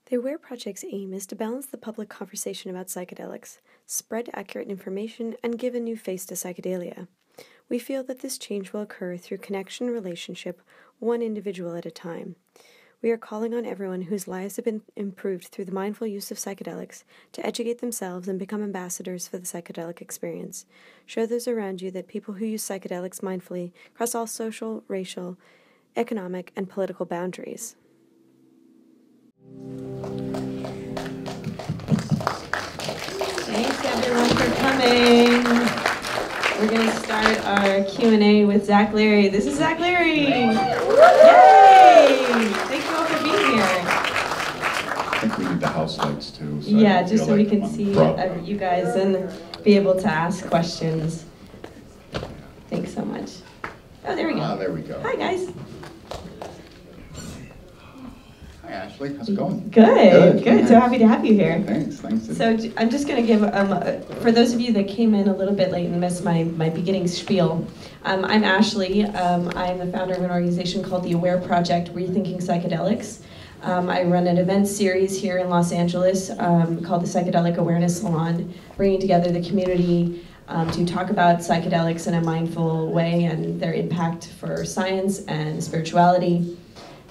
The Aware Project's aim is to balance the public conversation about psychedelics, spread accurate information, and give a new face to psychedelia. We feel that this change will occur through connection and relationship, one individual at a time. We are calling on everyone whose lives have been improved through the mindful use of psychedelics to educate themselves and become ambassadors for the psychedelic experience. Show those around you that people who use psychedelics mindfully cross all social, racial, economic, and political boundaries. Thanks everyone for coming. We're going to start our Q&A with Zach Leary. This is Zach Leary. Yay! Thank you all for being here. I think we need the house lights too. So yeah, just so we can see you guys and be able to ask questions. Thanks so much. Oh, there we go. There we go. Hi guys. Hi Ashley, how's it going? Good. Yeah. So happy to have you here. Thanks. So I'm just going to give, for those of you that came in a little bit late and missed my beginning spiel, I'm Ashley. I'm the founder of an organization called the Aware Project, Rethinking Psychedelics. I run an event series here in Los Angeles called the Psychedelic Awareness Salon, bringing together the community to talk about psychedelics in a mindful way and their impact for science and spirituality.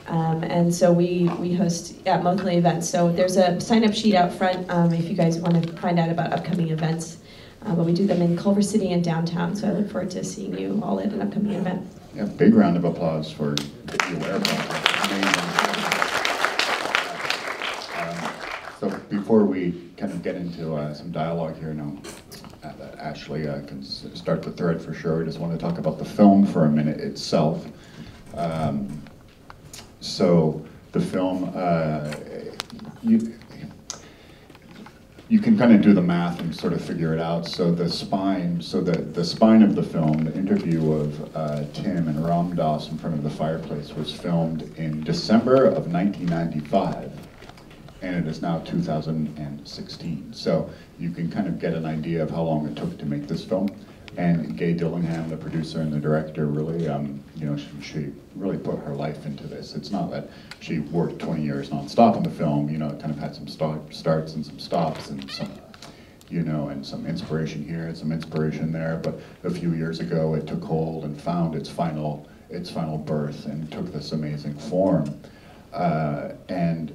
And so we host monthly events. So there's a sign-up sheet out front if you guys want to find out about upcoming events. But we do them in Culver City and downtown, so I look forward to seeing you all at an upcoming event. Yeah, big round of applause for the Aware Project. So before we kind of get into some dialogue here now, that Ashley can start the thread for sure. I just want to talk about the film for a minute itself. So the film, you can kind of do the math and sort of figure it out. So the spine of the film, the interview of Tim and Ram Dass in front of the fireplace was filmed in December of 1995, and it is now 2016. So you can kind of get an idea of how long it took to make this film. And Gay Dillingham, the producer and the director, really, she really put her life into this. It's not that she worked 20 years nonstop on the film. It kind of had some starts and some stops, and some, and some inspiration here and some inspiration there. But a few years ago, it took hold and found its final birth and took this amazing form. And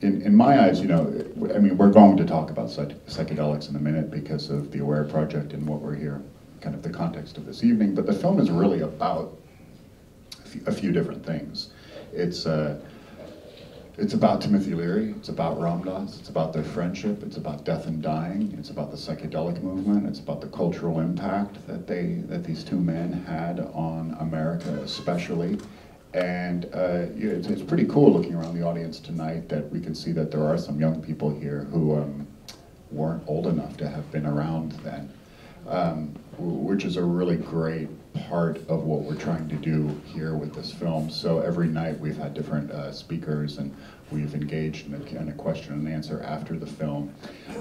in my eyes, we're going to talk about psychedelics in a minute because of the Aware Project and what we're here. Kind of the context of this evening, but the film is really about a few different things. It's about Timothy Leary, it's about Ram Dass, it's about their friendship, it's about death and dying, it's about the psychedelic movement, it's about the cultural impact that these two men had on America especially. And it's pretty cool looking around the audience tonight that we can see that there are some young people here who weren't old enough to have been around then. Which is a really great part of what we're trying to do here with this film. So every night we've had different speakers, and we've engaged in a question and answer after the film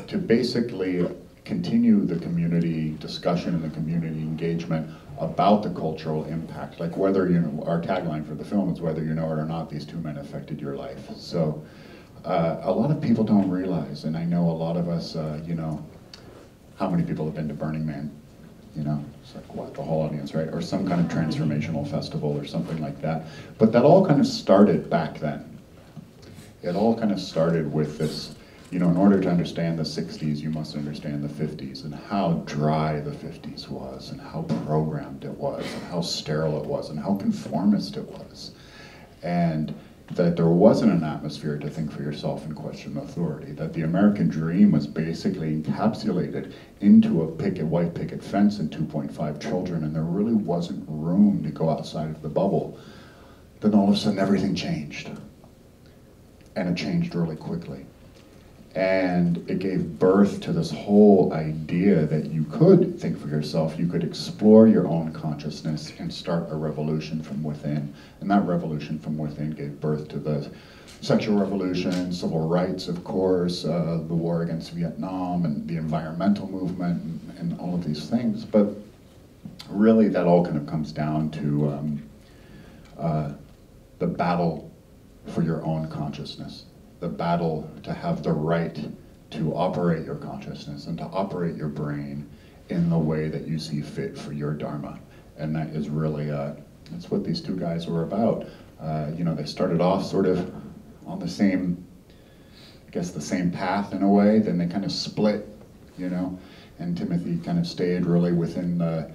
to basically continue the community discussion and the community engagement about the cultural impact. Like whether, our tagline for the film is whether you know it or not, these two men affected your life. So a lot of people don't realize, and I know a lot of us, how many people have been to Burning Man? It's like, what, the whole audience, right? Or some kind of transformational festival or something like that. But that all kind of started back then. It all kind of started with this, in order to understand the 60s, you must understand the 50s and how dry the 50s was and how programmed it was and how sterile it was and how conformist it was. And that there wasn't an atmosphere to think for yourself and question authority, that the American dream was basically encapsulated into a white picket fence and 2.5 children, and there really wasn't room to go outside of the bubble. Then all of a sudden everything changed, and it changed really quickly. And it gave birth to this whole idea that you could think for yourself, you could explore your own consciousness and start a revolution from within. And that revolution from within gave birth to the sexual revolution, civil rights, of course, the war against Vietnam, and the environmental movement, and all of these things. But really, that all kind of comes down to the battle for your own consciousness. the battle to have the right to operate your consciousness and to operate your brain in the way that you see fit for your dharma. And that is really, that's what these two guys were about. They started off sort of on the same, I guess the same path in a way, then they kind of split, and Timothy kind of stayed really within the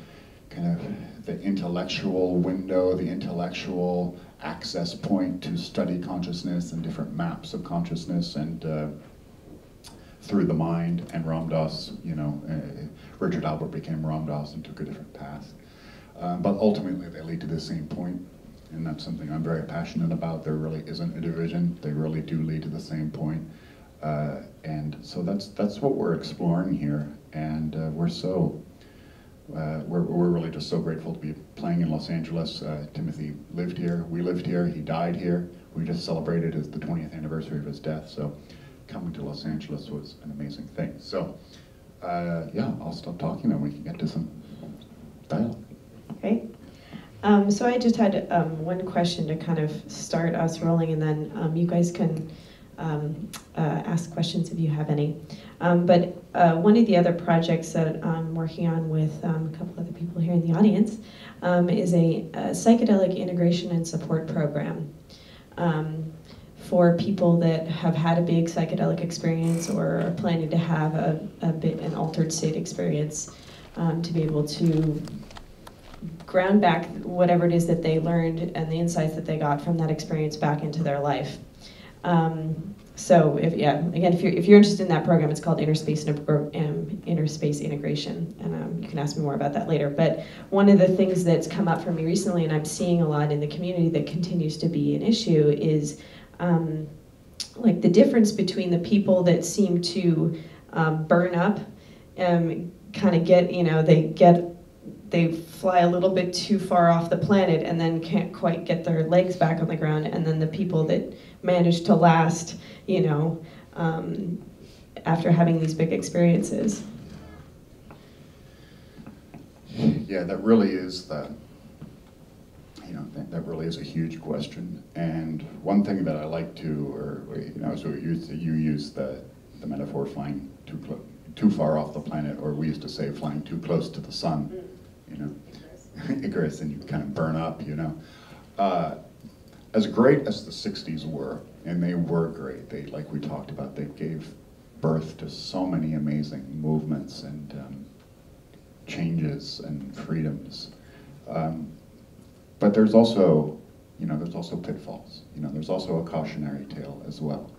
kind of the intellectual window, the intellectual access point to study consciousness and different maps of consciousness and through the mind. And Ram Dass, Richard Alpert became Ram Dass and took a different path. But ultimately they lead to the same point, and that's something I'm very passionate about. There really isn't a division. They really do lead to the same point. And so that's what we're exploring here, and we're really just so grateful to be playing in Los Angeles. Timothy lived here, we lived here, he died here. We just celebrated the 20th anniversary of his death, so coming to Los Angeles was an amazing thing. So, yeah, I'll stop talking and we can get to some dialogue. Great. So I just had one question to kind of start us rolling, and then you guys can ask questions if you have any. But one of the other projects that I'm working on with a couple other people here in the audience is a psychedelic integration and support program for people that have had a big psychedelic experience or are planning to have an altered state experience, to be able to ground back whatever it is that they learned and the insights that they got from that experience back into their life. So if you're interested in that program, it's called Inner Space Integration, and you can ask me more about that later. But one of the things that's come up for me recently, and I'm seeing a lot in the community that continues to be an issue, is like the difference between the people that seem to burn up, kind of they fly a little bit too far off the planet and then can't quite get their legs back on the ground, and then the people that manage to last, after having these big experiences. Yeah, that really is that really is a huge question. And one thing that I like to, so you use the metaphor flying too far off the planet, or we used to say flying too close to the sun, Icarus, and you kind of burn up, As great as the 60s were, and they were great, they, like we talked about, they gave birth to so many amazing movements and changes and freedoms. But there's also, pitfalls. There's also a cautionary tale as well.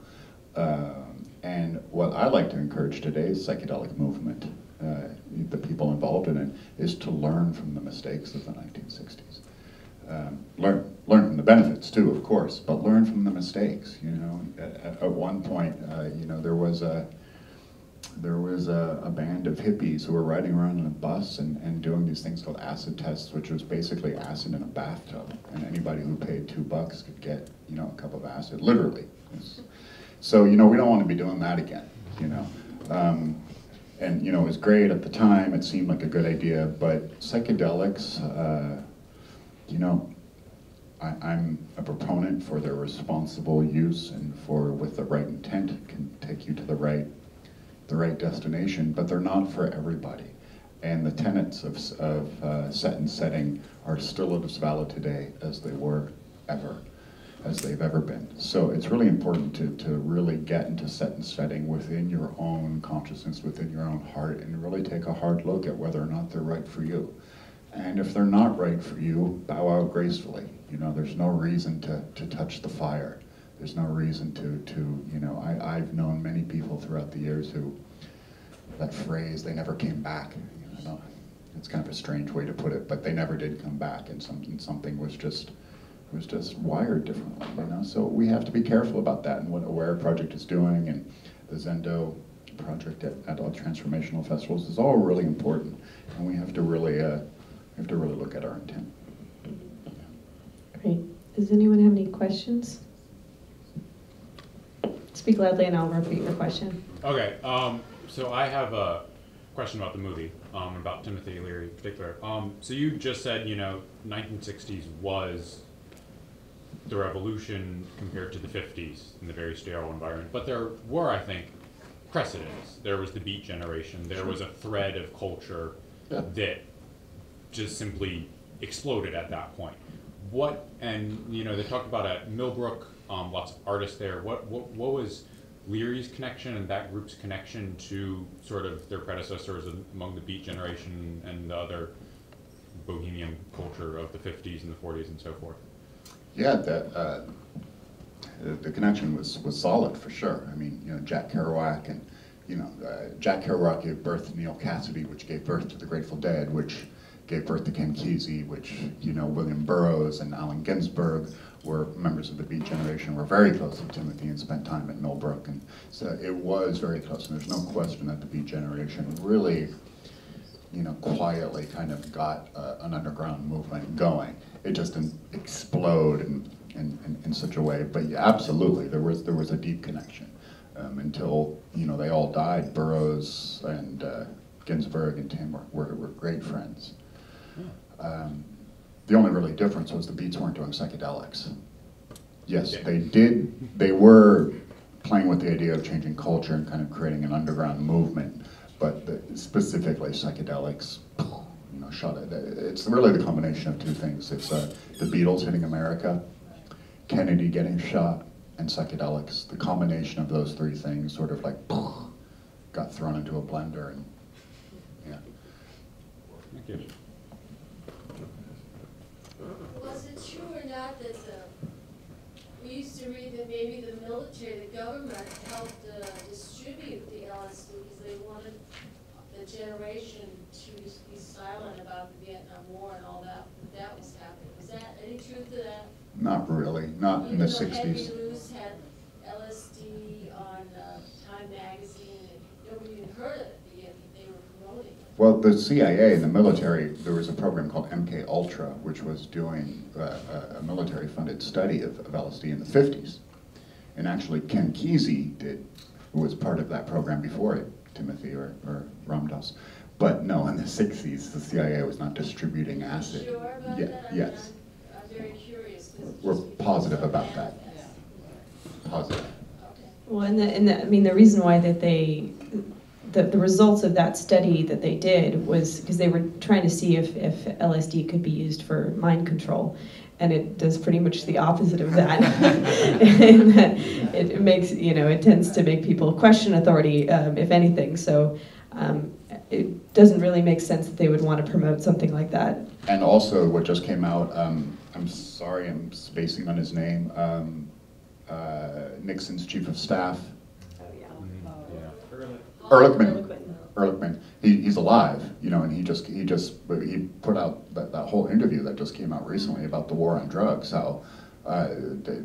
And what I like to encourage today's psychedelic movement, the people involved in it, is to learn from the mistakes of the 1960s. Learn from the benefits too, of course, but learn from the mistakes. At one point, there was a band of hippies who were riding around in a bus and doing these things called acid tests, which was basically acid in a bathtub, and anybody who paid $2 could get a cup of acid, literally. So we don't want to be doing that again. And it was great at the time. It seemed like a good idea, but psychedelics. I'm a proponent for their responsible use, and with the right intent can take you to the right destination, but they're not for everybody. And the tenets of set and setting are still as valid today as they were as they've ever been. So it's really important to really get into set and setting within your own consciousness, within your own heart, and really take a hard look at whether or not they're right for you. And if they're not right for you, bow out gracefully. There's no reason to touch the fire. There's no reason to I've known many people throughout the years who, that phrase, they never came back. It's kind of a strange way to put it, but they never did come back, and something was just wired differently, So we have to be careful about that, and what Aware Project is doing, and the Zendo project at all transformational festivals is all really important, and we have to really look at our intent. Great. Does anyone have any questions? Speak loudly and I'll repeat your question. Okay, so I have a question about the movie, about Timothy Leary in particular. So you just said, 1960s was the revolution compared to the 50s in the very sterile environment. But there were, I think, precedents. There was the Beat Generation. There was a thread of culture that just simply exploded at that point. And they talked about at Millbrook, lots of artists there. What was Leary's connection and that group's connection to sort of their predecessors among the Beat Generation and the other bohemian culture of the 50s and the 40s and so forth? Yeah, the connection was solid for sure. I mean, Jack Kerouac and Jack Kerouac gave birth to Neil Cassidy, which gave birth to the Grateful Dead, which gave birth to Ken Kesey, which William Burroughs and Allen Ginsberg were members of the Beat Generation, were very close to Timothy and spent time at Millbrook, and so it was very close. And there's no question that the Beat Generation really, quietly kind of got an underground movement going. It just didn't explode in such a way, but yeah, absolutely, there was a deep connection until they all died. Burroughs and Ginsberg and Tim were great friends. The only really difference was the Beats weren't doing psychedelics. Yes, they did. They were playing with the idea of changing culture and kind of creating an underground movement, but specifically psychedelics, shut it. It's really the combination of two things. It's the Beatles hitting America, Kennedy getting shot, and psychedelics. The combination of those three things sort of like got thrown into a blender, and yeah. Thank you. Was it true or not that we used to read that maybe the military, the government, helped distribute the LSD because they wanted the generation to be silent about the Vietnam War and all that was happening? Was that any truth to that? Not really, not in the 60s. Henry Luce had LSD on Time magazine, and nobody even heard of it, but yet they were promoting it. Well, the CIA and the military, there was a program called MK Ultra, which was doing a military-funded study of LSD in the 50s. And actually, Ken Kesey was part of that program before it, Timothy or Ram Dass. But no, in the 60s, the CIA was not distributing acid. Sure about that? Yes. I'm very curious. We're positive about that. Positive. Okay. Well, the reason why that the results of that study that they did was because they were trying to see if LSD could be used for mind control, and it does pretty much the opposite of that. In that it makes, it tends to make people question authority, if anything. So it doesn't really make sense that they would want to promote something like that. And also, what just came out, I'm sorry, I'm spacing on his name, Nixon's chief of staff. Ehrlichman. He's alive, and he put out that whole interview that just came out recently about the war on drugs, how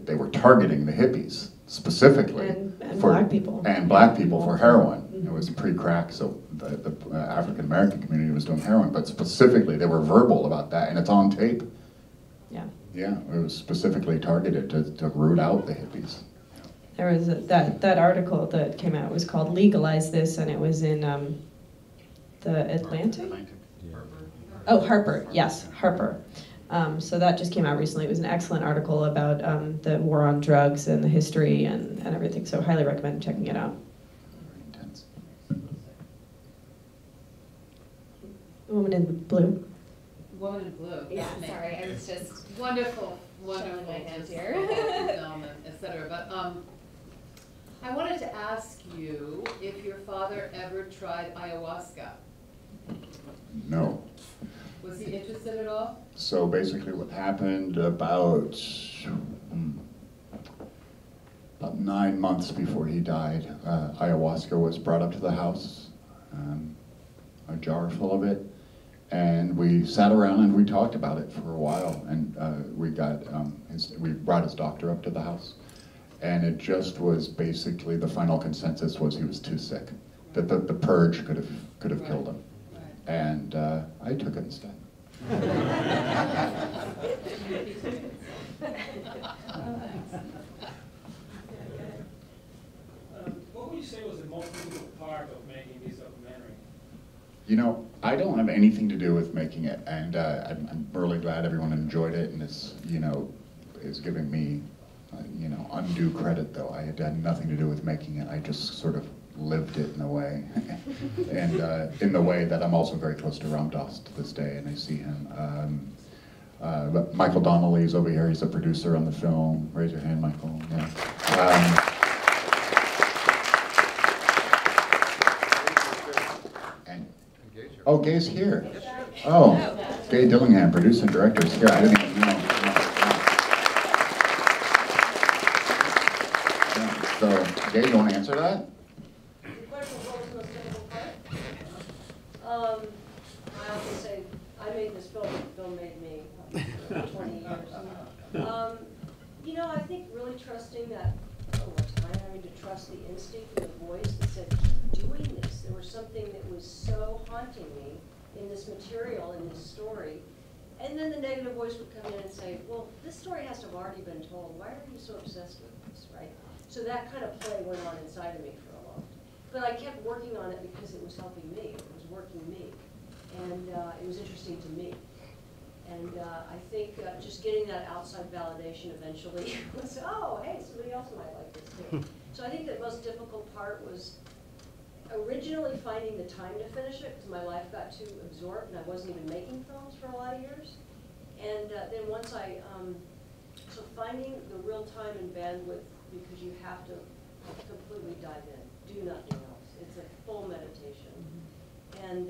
they were targeting the hippies specifically And for black people. And black people for heroin. It was pre-crack, so the African American community was doing heroin, but specifically they were verbal about that, and it's on tape. Yeah. Yeah, it was specifically targeted to root out the hippies. There was that article that came out. It was called "Legalize This," and it was in the Atlantic. Oh, Harper. Yes, Harper. So that just came out recently. It was an excellent article about the war on drugs and the history and everything. So highly recommend checking it out. Intense. The woman in blue. Woman in blue. Yeah, sorry, I was just Wonderful, showing my hand just here. film, et cetera. But I wanted to ask you if your father ever tried ayahuasca. No. Was he interested at all? So basically what happened about 9 months before he died, ayahuasca was brought up to the house, a jar full of it, and we sat around and we talked about it for a while, and we brought his doctor up to the house, and it just was basically the final consensus was he was too sick, that the purge could have killed him, and I took it instead. What would you say was the most difficult part of making this documentary? I don't have anything to do with making it, and I'm really glad everyone enjoyed it, and it's, is giving me, you know, undue credit, though. I had done nothing to do with making it. I just sort of lived it in a way. And in the way that I'm also very close to Ram Dass to this day, and I see him. But Michael Donnelly is over here. He's a producer on the film. Raise your hand, Michael. Yeah. Oh, Gay's here. Oh, Gay Dillingham, producer and director, is here. I didn't even know. Yeah. So, Gay, you want to answer that? The question was, what was the most difficult part? I often say, I made this film, the film made me 20 years. You know, I think really trusting that, over time, having to trust the instinct and the voice that said, keep doing this. There was something that was so haunting me in this material, in this story. And then the negative voice would come in and say, well, this story has to have already been told. Why are you so obsessed with this, right? So that kind of play went on inside of me for a long time. But I kept working on it because it was helping me. It was working me. And it was interesting to me. And I think just getting that outside validation eventually was, oh, hey, somebody else might like this too. So I think the most difficult part was originally finding the time to finish it, because my life got too absorbed and I wasn't even making films for a lot of years. And then once I, so finding the real time and bandwidth, because you have to completely dive in, do nothing else. It's a full meditation. And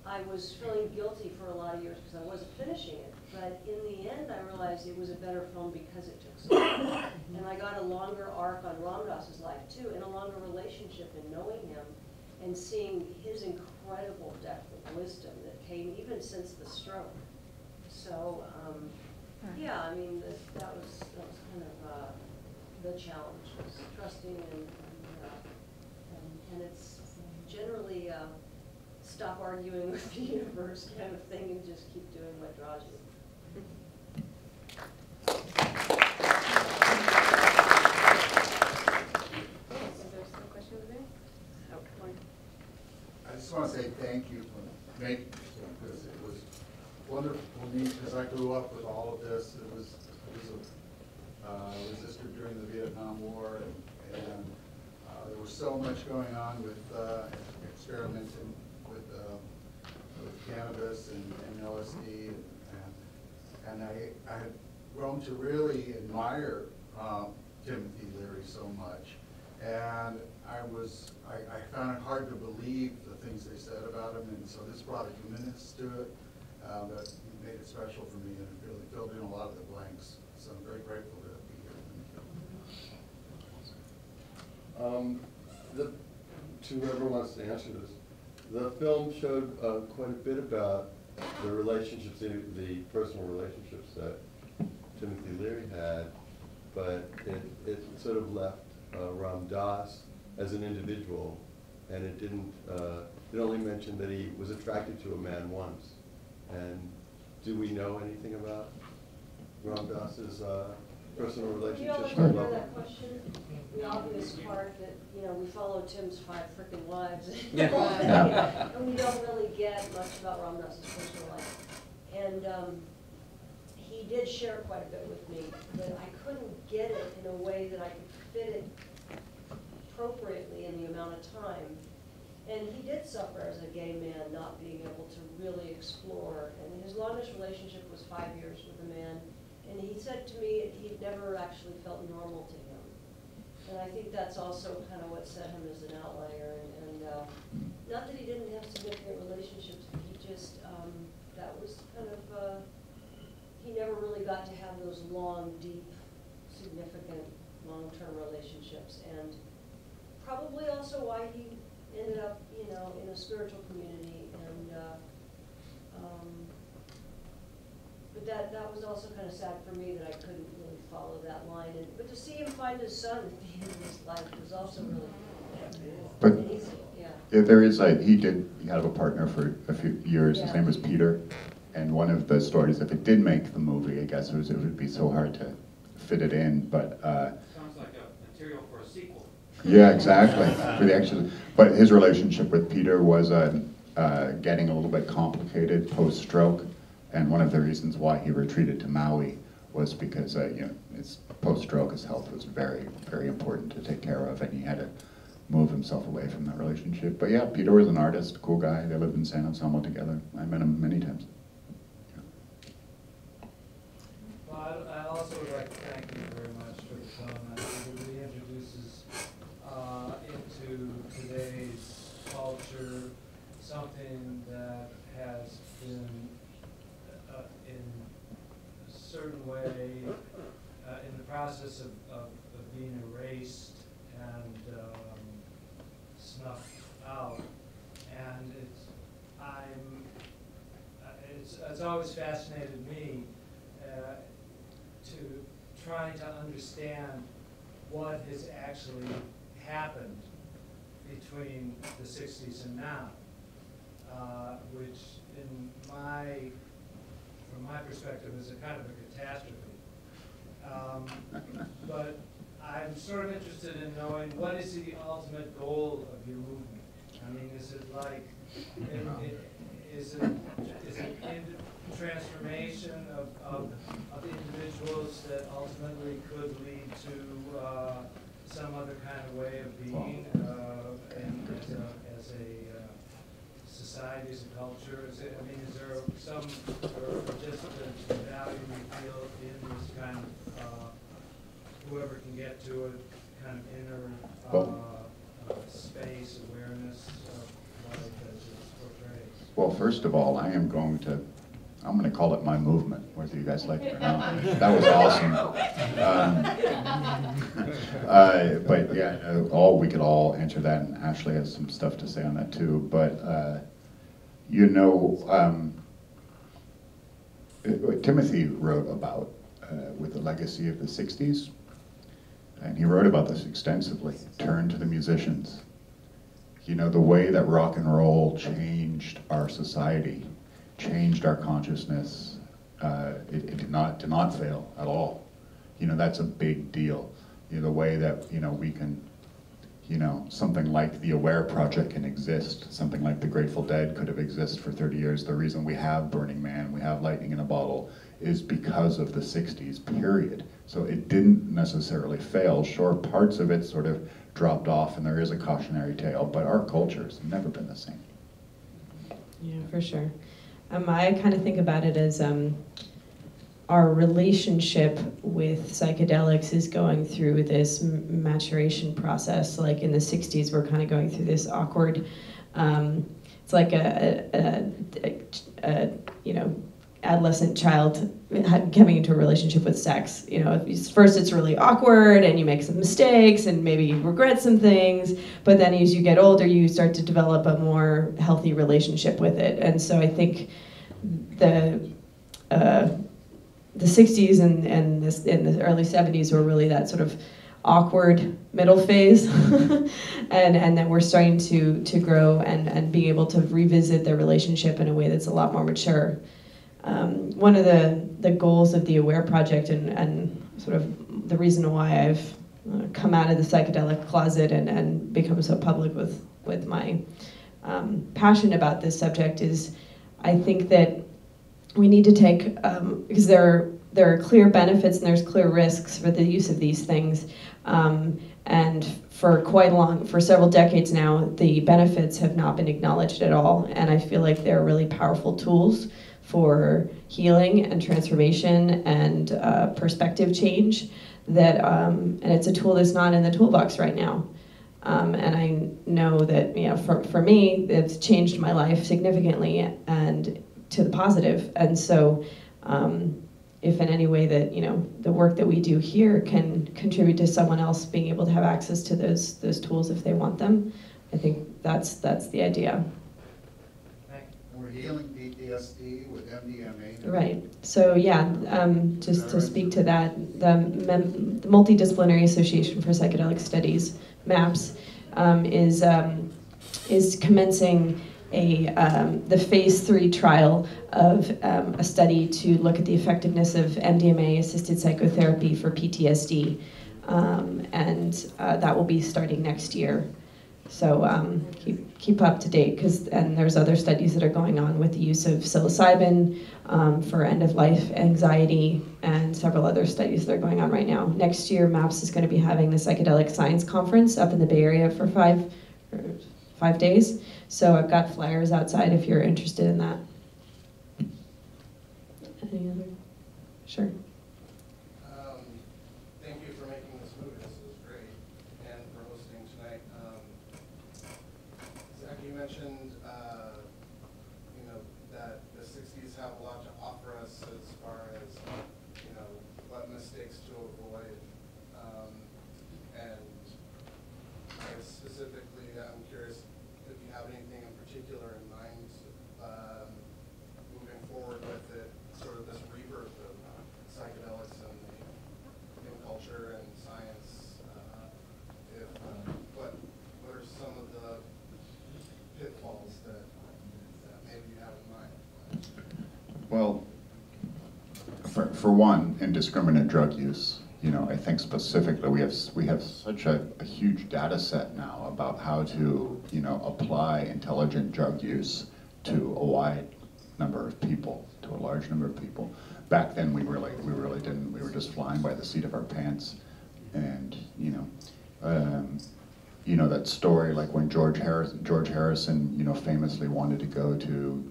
I was feeling guilty for a lot of years because I wasn't finishing it. But in the end, I realized it was a better film because it took so long. And I got a longer arc on Ram Dass's life too, and a longer relationship in knowing him and seeing his incredible depth of wisdom that came even since the stroke. So yeah, I mean that was kind of the challenge, was trusting and it's generally stop arguing with the universe kind of thing and just keep doing what draws you. I just want to say thank you for making this film, because it was wonderful for me, because I grew up with all of this. It was a resistor during the Vietnam War, and there was so much going on with experimenting with cannabis and LSD, and I had grown to really admire Timothy Leary so much, and I found it hard to believe the things they said about him, and so this brought a humanist to it that made it special for me, and it really filled in a lot of the blanks. So I'm very grateful to be here. To whoever wants to answer this, the film showed quite a bit about the relationships, the personal relationships that Timothy Leary had, but it sort of left Ram Dass as an individual, and it didn't. It only mentioned that he was attracted to a man once. And do we know anything about Ram Dass's personal relationships? You know, I hear that question. The obvious part that, you know, we follow Tim's 5 frickin' lives. And we don't really get much about Ram Dass's personal life. And he did share quite a bit with me, but I couldn't get it in a way that I could fit it appropriately in the amount of time. And he did suffer as a gay man, not being able to really explore. And his longest relationship was 5 years with a man. And he said to me he'd never actually felt normal to him. And I think that's also kind of what set him as an outlier. And not that he didn't have significant relationships, but he just, that was kind of, he never really got to have those long, deep, significant, long-term relationships. And probably also why he ended up, you know, in a spiritual community. And but that was also kind of sad for me that I couldn't really follow that line. But to see him find his son at the end of his life was also really cool. But yeah, there is he had a partner for a few years. His name was Peter. And one of the stories, if it did make the movie, I guess it would be so hard to fit it in. But Sounds like a material for a sequel. yeah, exactly. For the action, but his relationship with Peter was getting a little bit complicated post-stroke, and one of the reasons why he retreated to Maui was because his post-stroke, his health was very, very important to take care of, and he had to move himself away from that relationship. But yeah, Peter was an artist, cool guy. They lived in San Anselmo together. I met him many times. Well, I also would like to thank you very much for the film. I think it reintroduces into today's culture something that has been in a certain way in the process of being erased and snuffed out. And it's always fascinated me to trying to understand what has actually happened between the 60s and now, which from my perspective is a kind of a catastrophe. But I'm sort of interested in knowing what is the ultimate goal of your movement? I mean, is it like, is it transformation of individuals that ultimately could lead to some other kind of way of being as a society, as a culture? Is there some just the value we feel in this kind of whoever can get to it, kind of inner space, awareness of life as it's portrayed? Well, first of all, I'm going to call it my movement, whether you guys like it or not. That was awesome. But yeah, we could all answer that, and Ashley has some stuff to say on that too. But Timothy wrote about with the legacy of the 60s, and he wrote about this extensively. Turn to the musicians. The way that rock and roll changed our society, changed our consciousness, it did not fail at all. That's a big deal. The way that we can, something like the Aware Project can exist, something like the Grateful Dead could have existed for 30 years. The reason we have Burning Man, we have Lightning in a Bottle, is because of the 60s, period. So it didn't necessarily fail. Sure, parts of it sort of dropped off, and there is a cautionary tale, but our culture's never been the same. Yeah, for sure. I kind of think about it as our relationship with psychedelics is going through this maturation process. Like in the 60s, we're kind of going through this awkward, it's like adolescent child coming into a relationship with sex. First it's really awkward and you make some mistakes and maybe you regret some things, but then as you get older, you start to develop a more healthy relationship with it. And so I think the 60s and in the early 70s were really that sort of awkward middle phase, and then we're starting to grow and being able to revisit the relationship in a way that's a lot more mature. One of the goals of the Aware Project and sort of the reason why I've come out of the psychedelic closet and become so public with my passion about this subject is I think that we need to take, because there are clear benefits and there's clear risks for the use of these things, and for several decades now, the benefits have not been acknowledged at all, and I feel like they're really powerful tools for healing and transformation and perspective change. And it's a tool that's not in the toolbox right now. And I know that for me, it's changed my life significantly and to the positive. And so, if in any way that the work that we do here can contribute to someone else being able to have access to those tools if they want them, I think that's the idea. We're healing PTSD with MDMA. Right. So yeah, just to speak to that, the Multidisciplinary Association for Psychedelic Studies, MAPS, is commencing the phase 3 trial of a study to look at the effectiveness of MDMA-assisted psychotherapy for PTSD, and that will be starting next year. So keep up to date, and there's other studies that are going on with the use of psilocybin for end-of-life anxiety, and several other studies that are going on right now. Next year, MAPS is going to be having the Psychedelic Science Conference up in the Bay Area for 5 days. So I've got flyers outside if you're interested in that. Any other? Sure. Thank you for making this movie. This was great, and for hosting tonight. Zach, you mentioned, that the '60s have a lot to offer us as far as, what mistakes to avoid, and I guess specifically, I'm curious if you have anything in particular in mind, moving forward with it, sort of this rebirth of psychedelics and in culture and science. What are some of the pitfalls that maybe you have in mind? Well, for one, indiscriminate drug use. I think specifically we have such a huge data set now about how to apply intelligent drug use to a wide number of people, to a large number of people. Back then we really didn't. We were just flying by the seat of our pants, and that story, like when George Harrison famously wanted to go to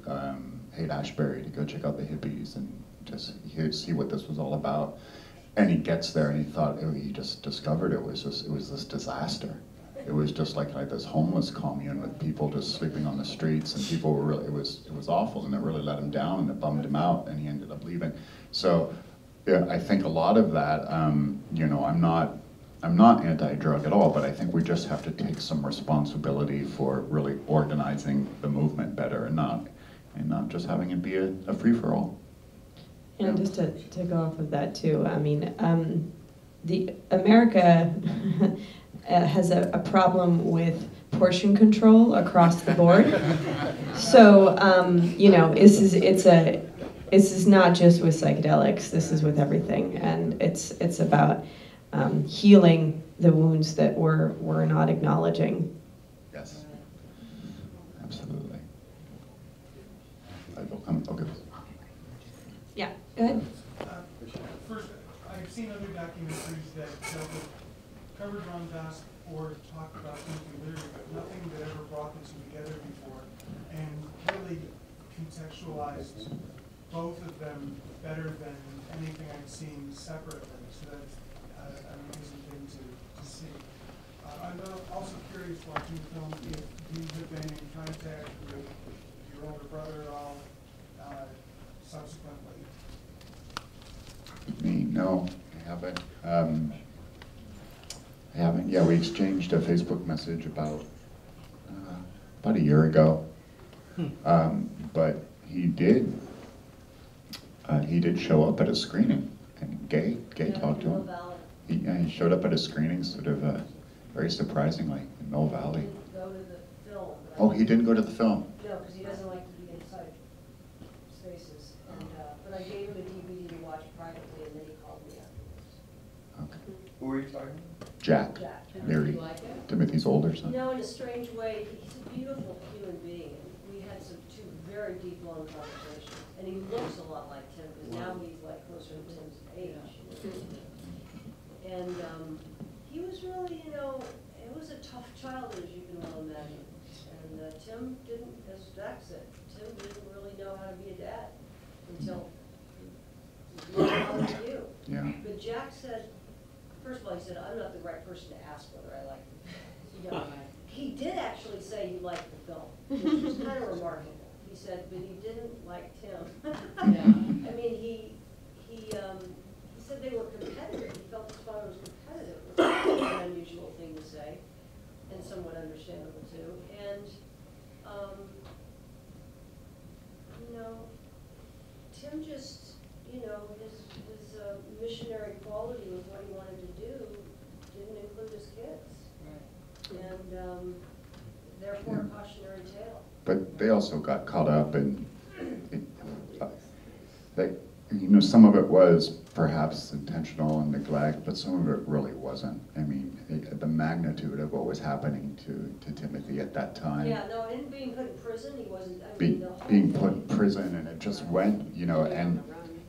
Haight-Ashbury to go check out the hippies and just see what this was all about. And he gets there and he just discovered it was this disaster. It was just like this homeless commune with people just sleeping on the streets, and people were really, it was awful, and it really let him down and it bummed him out, and he ended up leaving. So yeah, I think a lot of that, I'm not anti-drug at all, but I think we just have to take some responsibility for really organizing the movement better, and not just having it be a free-for-all. And just to go off of that too, I mean, the America has a problem with portion control across the board. So this is not just with psychedelics. This is with everything, and it's about healing the wounds that we're not acknowledging. Yes, absolutely. Okay. Yeah, go ahead. First, I've seen other documentaries that dealt with, covered Ram Dass or talked about Timothy Leary, but nothing that ever brought the two together before, and really contextualized both of them better than anything I've seen separately. So that's an amazing thing to see. I'm also curious watching the film if you have been in contact with your older brother at all subsequently. Me? No, I haven't. Yeah, we exchanged a Facebook message about a year ago. But he did show up at a screening, and Gay talked to him. He showed up at a screening, sort of very surprisingly, in Mill Valley. He didn't go to the film. Oh, he didn't go to the film. No, because he doesn't like to be inside spaces. And but I gave him a DVD to watch privately, and then he called me afterwards. Okay. Who were you talking about? Jack. Leary, Timothy's older son. No, in a strange way, he's a beautiful human being. We had two very deep, long conversations, and he looks a lot like Tim, because now he's like closer to Tim's age. And he was really, it was a tough childhood, as you can well imagine. And Tim didn't, as Zach said, Tim didn't really know how to be a dad until he was with you. Yeah. But Jack said, first of all, he said, I'm not the right person to ask whether I like him. He did actually say he liked the film, which was kind of remarkable. He said, but he didn't like Tim. I mean, he said they were competitive. He felt his father was competitive, which is an unusual thing to say, and somewhat understandable too. And, Tim just, his missionary quality with what he wanted to do didn't include his kids. And therefore a cautionary tale. But they also got caught up in you know, some of it was perhaps intentional and neglect, but some of it really wasn't. I mean, the magnitude of what was happening to Timothy at that time. Yeah, no, and being put in prison, he wasn't, I mean, the whole Being thing. put in prison, and it just went, you know, and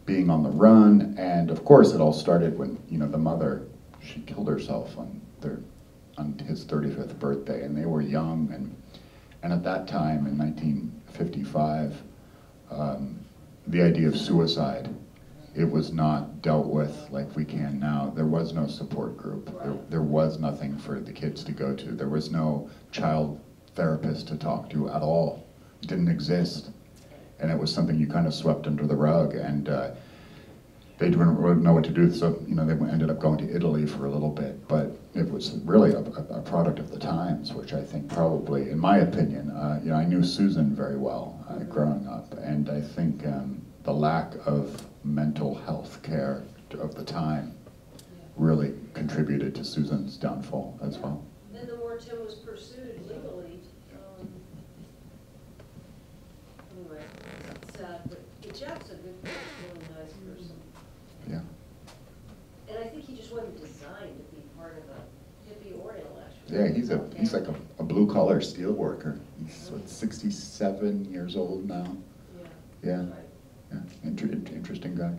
being on the run, and of course it all started when, you know, the mother, she killed herself on his 35th birthday, and they were young, and at that time in 1955, the idea of suicide, it was not dealt with like we can now. There was no support group. There was nothing for the kids to go to. There was no child therapist to talk to at all. It didn't exist. And it was something you kind of swept under the rug, and they didn't really know what to do, so you know, they ended up going to Italy for a little bit, but it was really a product of the times, which I think probably, in my opinion, you know, I knew Susan very well growing up, and I think the lack of mental health care of the time really contributed to Susan's downfall as well. Then the more Tim was pursued legally, anyway, it's sad, but Jeff's a good, really nice person. Yeah. And I think he just wasn't designed to be part of a hippie or intellectual. Yeah, he's like a blue collar steel worker. He's what, 67 years old now. Yeah. Right. Yeah. Interesting guy.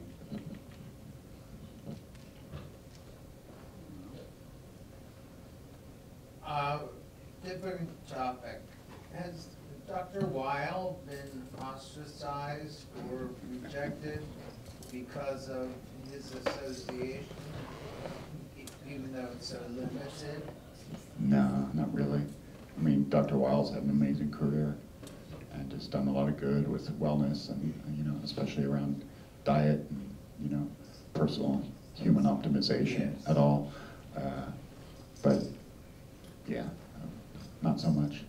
Different topic. Has Dr. Weil been ostracized or rejected because of his association, even though it's so limited? No, not really. I mean, Dr. Weil's had an amazing career and has done a lot of good with wellness and, you know, especially around diet and, you know, personal human optimization at all. But yeah, not so much.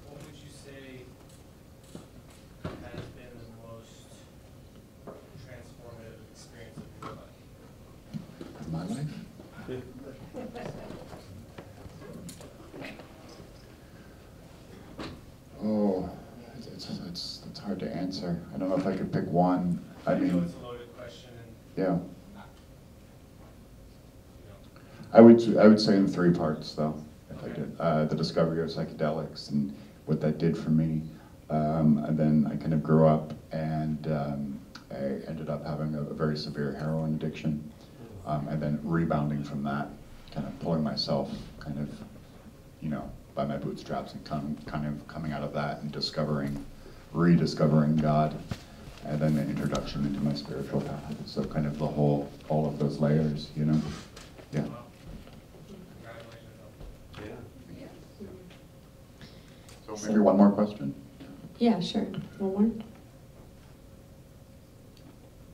What would you say has been the most transformative experience of your life? My life? Oh, it's hard to answer. I don't know if I could pick one. I know mean, it's a loaded question. yeah. I would say in 3 parts though, if I did. The discovery of psychedelics and what that did for me. And then I kind of grew up and I ended up having a very severe heroin addiction. And then rebounding from that, kind of pulling myself kind of, you know, by my bootstraps and kind of coming out of that and rediscovering God. And then the introduction into my spiritual path. So kind of all of those layers, you know? Yeah. So maybe one more question. Yeah, sure. One more?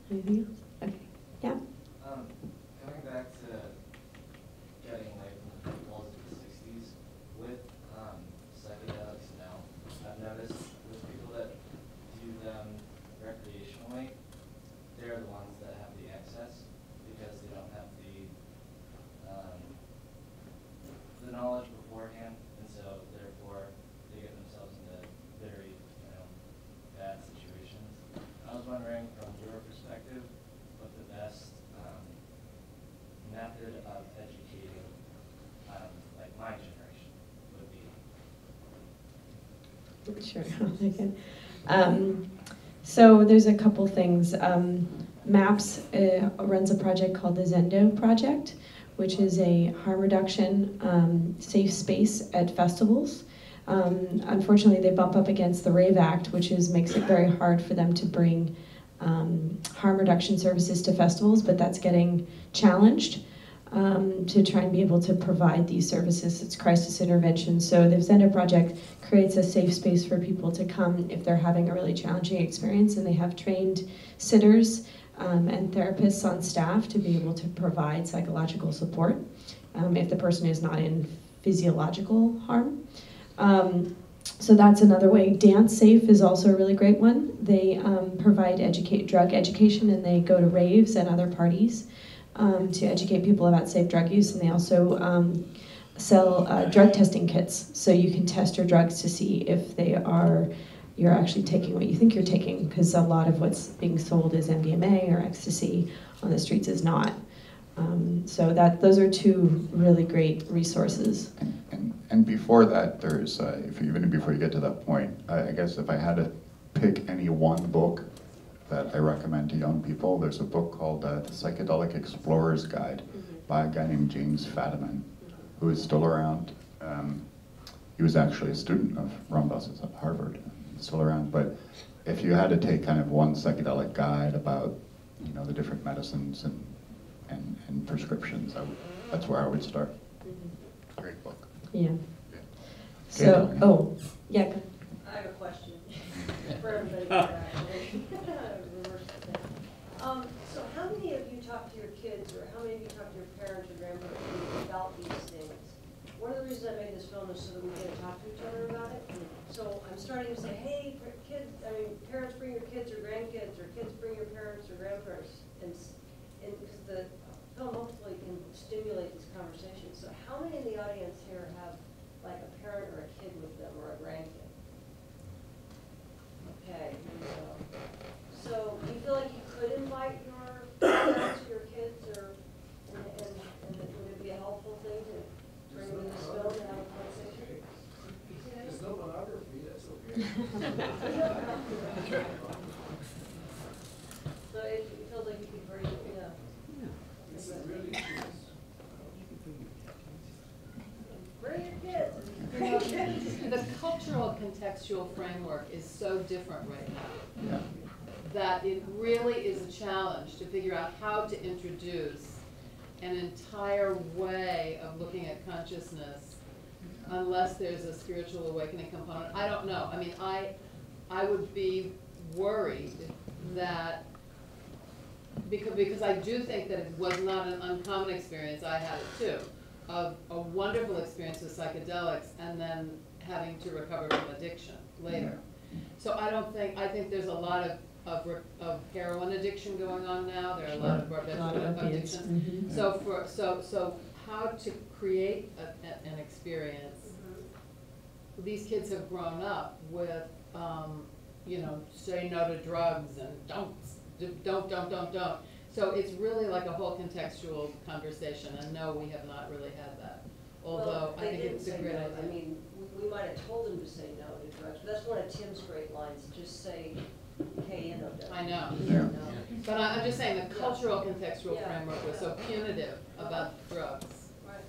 Anything else? Okay. Yeah? Coming back to getting away from the pitfalls of the 60s, with psychedelics now, I've noticed with people that do them recreationally, they're the ones that have the excess because they don't have the knowledge beforehand, and so therefore they get themselves into very, bad situations. I was wondering, from your perspective, what the best method of educating, like my generation, would be. Sure, I'll take it. So there's a couple things. MAPS runs a project called the Zendo Project, which is a harm reduction safe space at festivals. Unfortunately, they bump up against the Rave Act, which makes it very hard for them to bring harm reduction services to festivals, but that's getting challenged to try and be able to provide these services. It's crisis intervention. So the Zendo Project creates a safe space for people to come if they're having a really challenging experience, and they have trained sitters and therapists on staff to be able to provide psychological support if the person is not in physiological harm. So that's another way. Dance Safe is also a really great one. They provide drug education, and they go to raves and other parties to educate people about safe drug use, and they also sell drug testing kits, so you can test your drugs to see if you're actually taking what you think you're taking, because a lot of what's being sold is MDMA or ecstasy on the streets is not. So those are two really great resources. And before that, there's, even before you get to that point, I guess if I had to pick any one book that I recommend to young people, there's a book called The Psychedelic Explorer's Guide by a guy named James Fadiman, who is still around. He was actually a student of Ramdas at Harvard. He's still around, but if you had to take kind of one psychedelic guide about, the different medicines and prescriptions, that's where I would start. Great book. Yeah. So, yeah. I have a question for everybody here, actually. Reverse the thing. So how many of you talk to your kids, or how many of you talk to your parents or grandparents about these things? One of the reasons I made this film is so that we can talk to each other about it. So I'm starting to say, hey, parents bring your kids or grandkids, or kids bring your parents or grandparents, and because the film hopefully can stimulate these conversations. So how many in the audience here have like a parent or a kid with them, or a grandkid? Okay, here we go. So do you feel like you could invite your parents, your kids, and would it be a helpful thing to bring them in this film and have a conversation? There's no pornography, that's okay. So it feels like you could bring, It's really bring your kids. The cultural contextual framework is so different right now that it really is a challenge to figure out how to introduce an entire way of looking at consciousness unless there's a spiritual awakening component. I don't know. I mean, I would be worried that because I do think that it was not an uncommon experience. I had it too, of a wonderful experience with psychedelics and then having to recover from addiction later. So I think there's a lot of heroin addiction going on now. There are a lot of barbiturate addictions. So how to create an experience. These kids have grown up with, say no to drugs and don't. So it's really like a whole contextual conversation, and no, we have not really had that. Although I think it's a great idea. I mean, we might have told them to say no to drugs, but that's one of Tim's great lines, just say K-N-O. I know. Yeah. But I'm just saying the cultural contextual framework was so punitive about drugs. Right.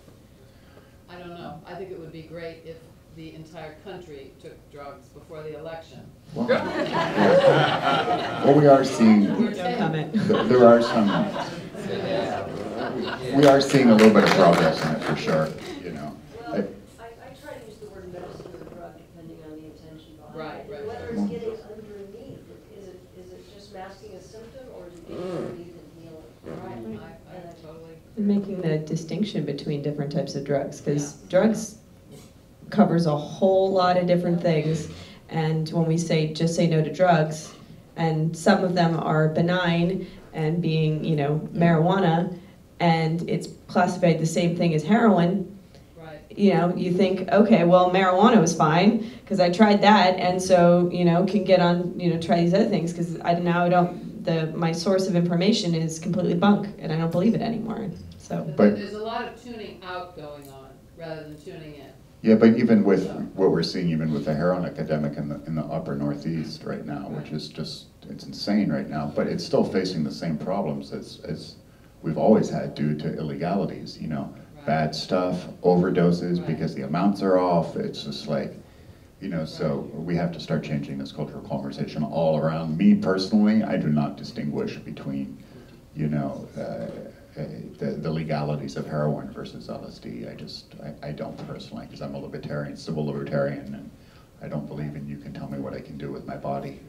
I don't know. I think it would be great if the entire country took drugs before the election. Well, we are seeing, Don't comment. there are some, we are seeing a little bit of progress in it for sure, Well, I try to use the word medicine or drug depending on the intention behind it. Right. Whether it's getting underneath, is it just masking a symptom, or is it getting underneath and healing? Right. I totally. And making the distinction between different types of drugs, because drugs covers a whole lot of different things. And when we say just say no to drugs, and some of them are benign and being, marijuana, and it's classified the same thing as heroin, you think, okay, well, marijuana was fine because I tried that, and so, can get on, try these other things because my source of information is completely bunk, and I don't believe it anymore. So, But there's a lot of tuning out going on rather than tuning in. Yeah, but even with what we're seeing, even with the heroin epidemic in the upper Northeast right now, which is just, it's insane right now, but it's still facing the same problems as we've always had due to illegalities, bad stuff, overdoses because the amounts are off. It's just like, so we have to start changing this cultural conversation all around. Me personally, I do not distinguish between, the legalities of heroin versus LSD. I don't personally, because I'm a libertarian, civil libertarian, and I don't believe in you can tell me what I can do with my body,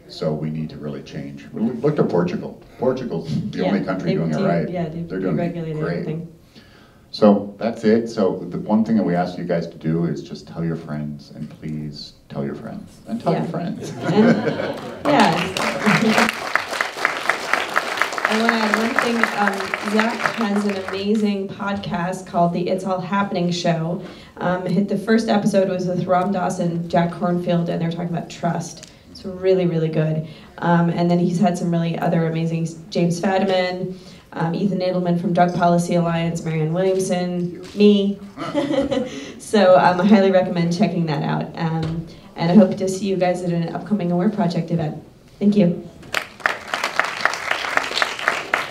So we need to really change. Look to Portugal. Portugal's the only country doing it right. Yeah, they're doing deregulated great. everything. So that's it. So the one thing that we ask you guys to do is just tell your friends, and please tell your friends, and tell your friends. I want to add one thing. Zach has an amazing podcast called the It's All Happening Show. The first episode was with Ram Dass and Jack Kornfield, and they're talking about trust. It's really, really good. And then he's had some really other amazing, James Fadiman, Ethan Nadelman from Drug Policy Alliance, Marianne Williamson, me. So I highly recommend checking that out. And I hope to see you guys at an upcoming Aware Project event. Thank you.